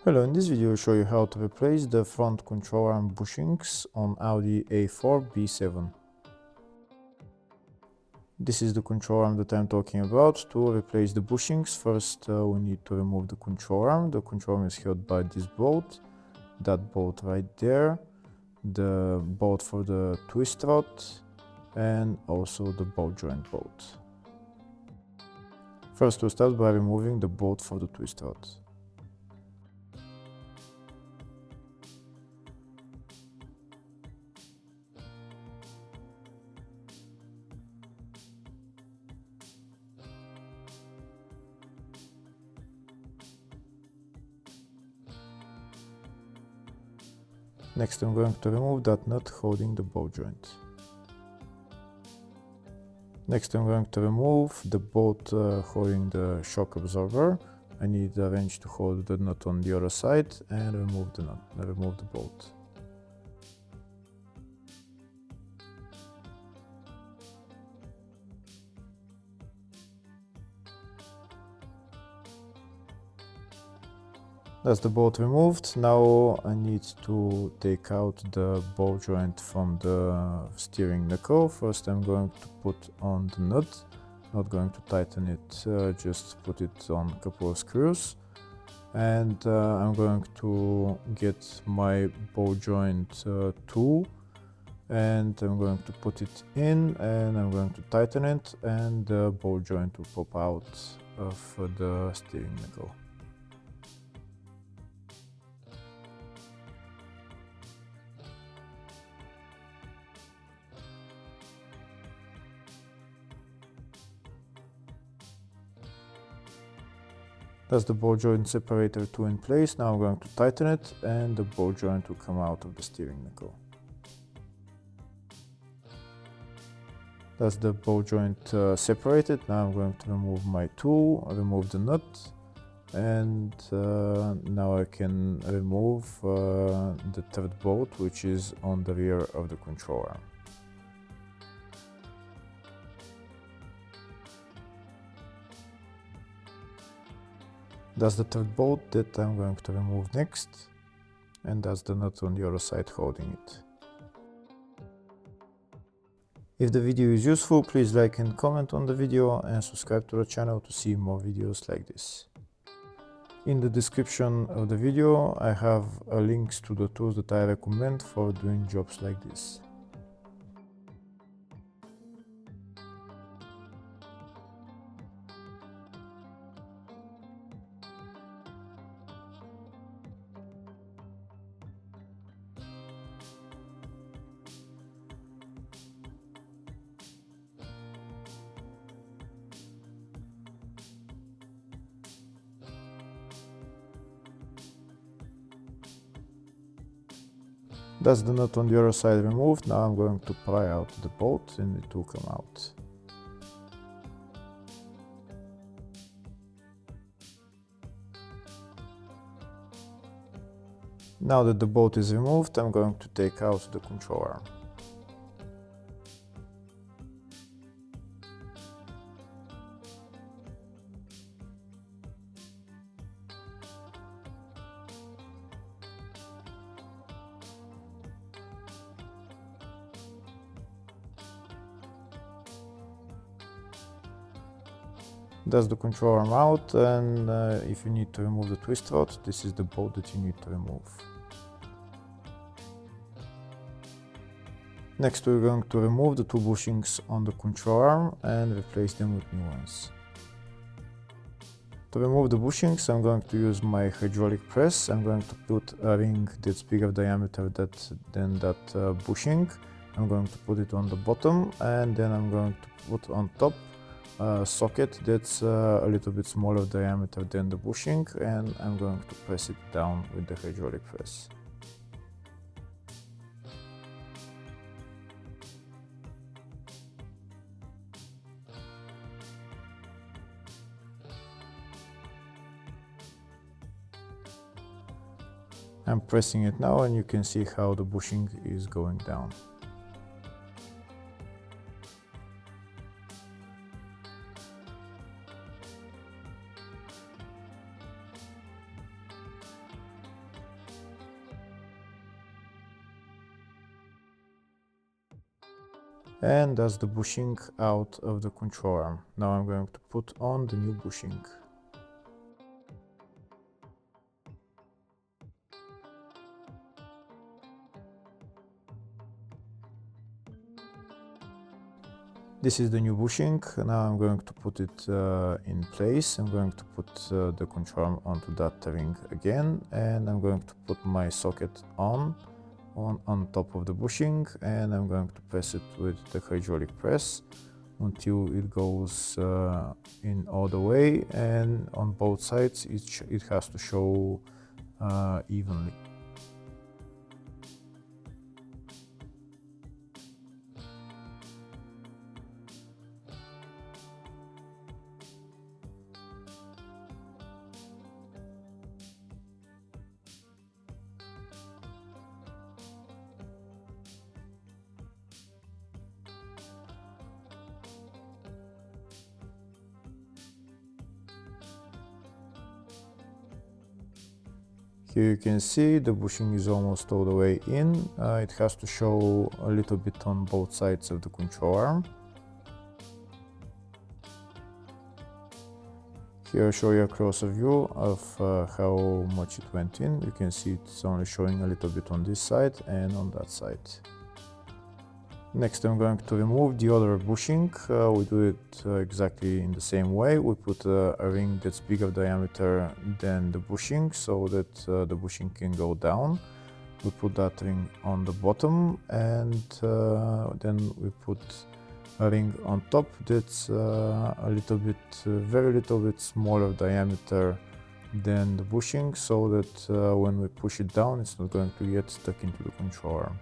Hello, in this video I'll show you how to replace the front control arm bushings on Audi A4 B7. This is the control arm that I'm talking about. To replace the bushings, first we need to remove the control arm. The control arm is held by this bolt, that bolt right there, the bolt for the twist rod, and also the ball joint bolt. First we'll start by removing the bolt for the twist rod. Next I'm going to remove that nut holding the ball joint. Next I'm going to remove the bolt holding the shock absorber. I need a wrench to hold the nut on the other side and remove the nut, remove the bolt. That's the bolt removed. Now I need to take out the ball joint from the steering knuckle. First I'm going to put on the nut, not going to tighten it, just put it on a couple of screws. And I'm going to get my ball joint tool and I'm going to put it in and I'm going to tighten it, and the ball joint will pop out of the steering knuckle. That's the ball joint separator tool in place. Now I'm going to tighten it and the ball joint will come out of the steering knuckle. That's the ball joint separated. Now I'm going to remove my tool, remove the nut, and now I can remove the third bolt, which is on the rear of the control arm. That's the third bolt that I'm going to remove next, and that's the nut on the other side holding it. If the video is useful, please like and comment on the video and subscribe to the channel to see more videos like this. In the description of the video I have links to the tools that I recommend for doing jobs like this. That's the nut on the other side removed. Now I'm going to pry out the bolt and it will come out. Now that the bolt is removed, I'm going to take out the control arm. That's the control arm out, and if you need to remove the twist rod, this is the bolt that you need to remove. Next we're going to remove the two bushings on the control arm and replace them with new ones. To remove the bushings I'm going to use my hydraulic press. I'm going to put a ring that's bigger diameter than that bushing. I'm going to put it on the bottom, and then I'm going to put on top a socket that's a little bit smaller diameter than the bushing, and I'm going to press it down with the hydraulic press. I'm pressing it now and you can see how the bushing is going down. And that's the bushing out of the control arm. Now I'm going to put on the new bushing. This is the new bushing. Now I'm going to put it in place. I'm going to put the control arm onto that ring again, and I'm going to put my socket on top of the bushing, and I'm going to press it with the hydraulic press until it goes in all the way, and on both sides it has to show evenly. Here you can see the bushing is almost all the way in. It has to show a little bit on both sides of the control arm. Here I'll show you a closer view of how much it went in. You can see it's only showing a little bit on this side and on that side. Next I'm going to remove the other bushing. We do it exactly in the same way. We put a ring that's bigger diameter than the bushing so that the bushing can go down. We put that ring on the bottom, and then we put a ring on top that's a little bit, very little bit smaller diameter than the bushing, so that when we push it down it's not going to get stuck into the control arm.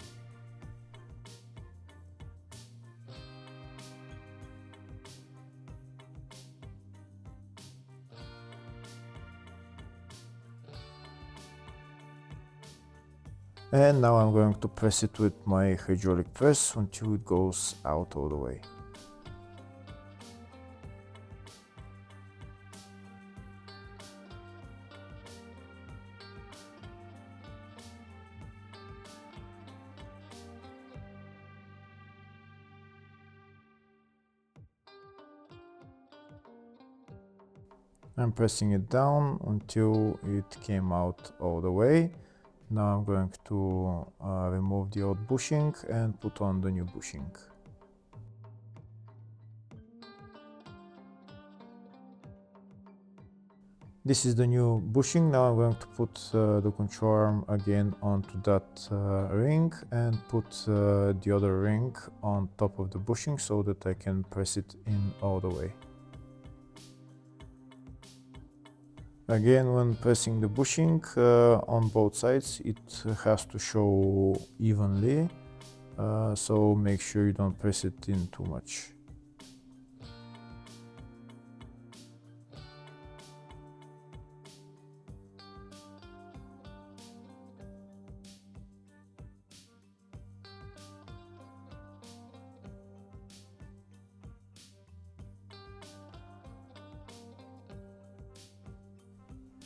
And now I'm going to press it with my hydraulic press until it goes out all the way. I'm pressing it down until it came out all the way. Now I'm going to remove the old bushing and put on the new bushing. This is the new bushing. Now I'm going to put the control arm again onto that ring and put the other ring on top of the bushing so that I can press it in all the way. Again, when pressing the bushing on both sides, it has to show evenly, so make sure you don't press it in too much.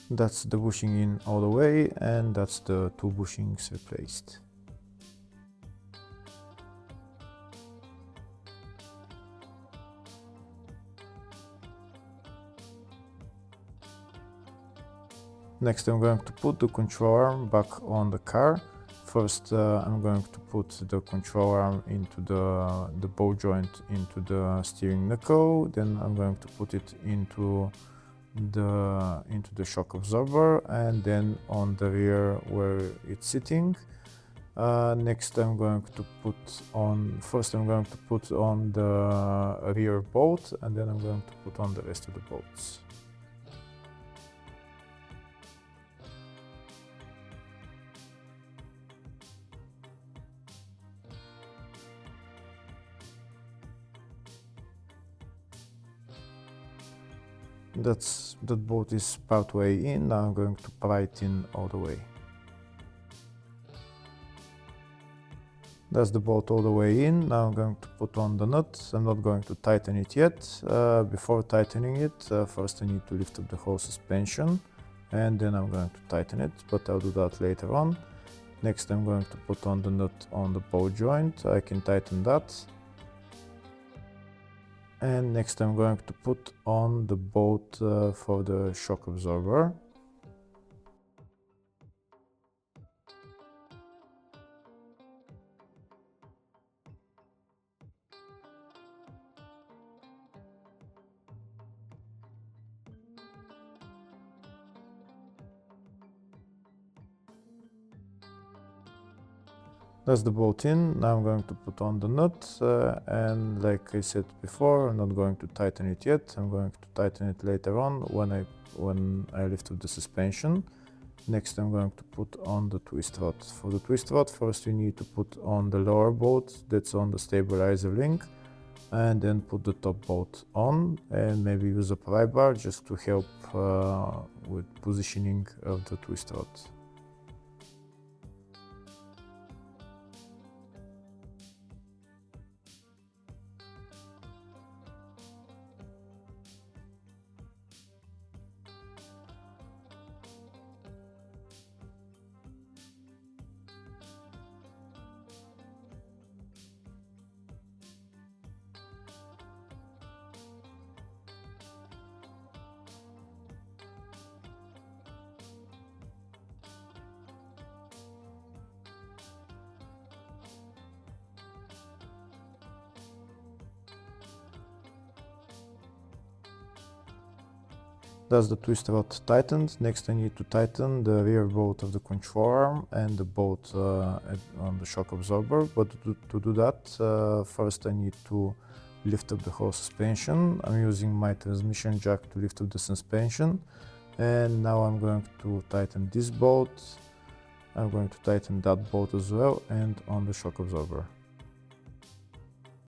That's the bushing in all the way, and that's the two bushings replaced. Next I'm going to put the control arm back on the car. First I'm going to put the control arm into the ball joint into the steering knuckle, then I'm going to put it into the shock absorber, and then on the rear where it's sitting. Next I'm going to put on, first I'm going to put on the rear bolt, and then I'm going to put on the rest of the bolts. That bolt is part way in. Now I'm going to pry it in all the way. That's the bolt all the way in. Now I'm going to put on the nut. I'm not going to tighten it yet. Before tightening it, first I need to lift up the whole suspension, and then I'm going to tighten it, but I'll do that later on. Next I'm going to put on the nut on the ball joint. I can tighten that. And next I'm going to put on the bolt for the shock absorber. That's the bolt in. Now I'm going to put on the nut, and like I said before, I'm not going to tighten it yet. I'm going to tighten it later on when I lift up the suspension. Next I'm going to put on the twist rod. For the twist rod, first you need to put on the lower bolt that's on the stabilizer link, and then put the top bolt on, and maybe use a pry bar just to help with positioning of the twist rod. That's the twist rod tightened. Next I need to tighten the rear bolt of the control arm and the bolt on the shock absorber. But to do that, first I need to lift up the whole suspension. I'm using my transmission jack to lift up the suspension. And now I'm going to tighten this bolt. I'm going to tighten that bolt as well, and on the shock absorber.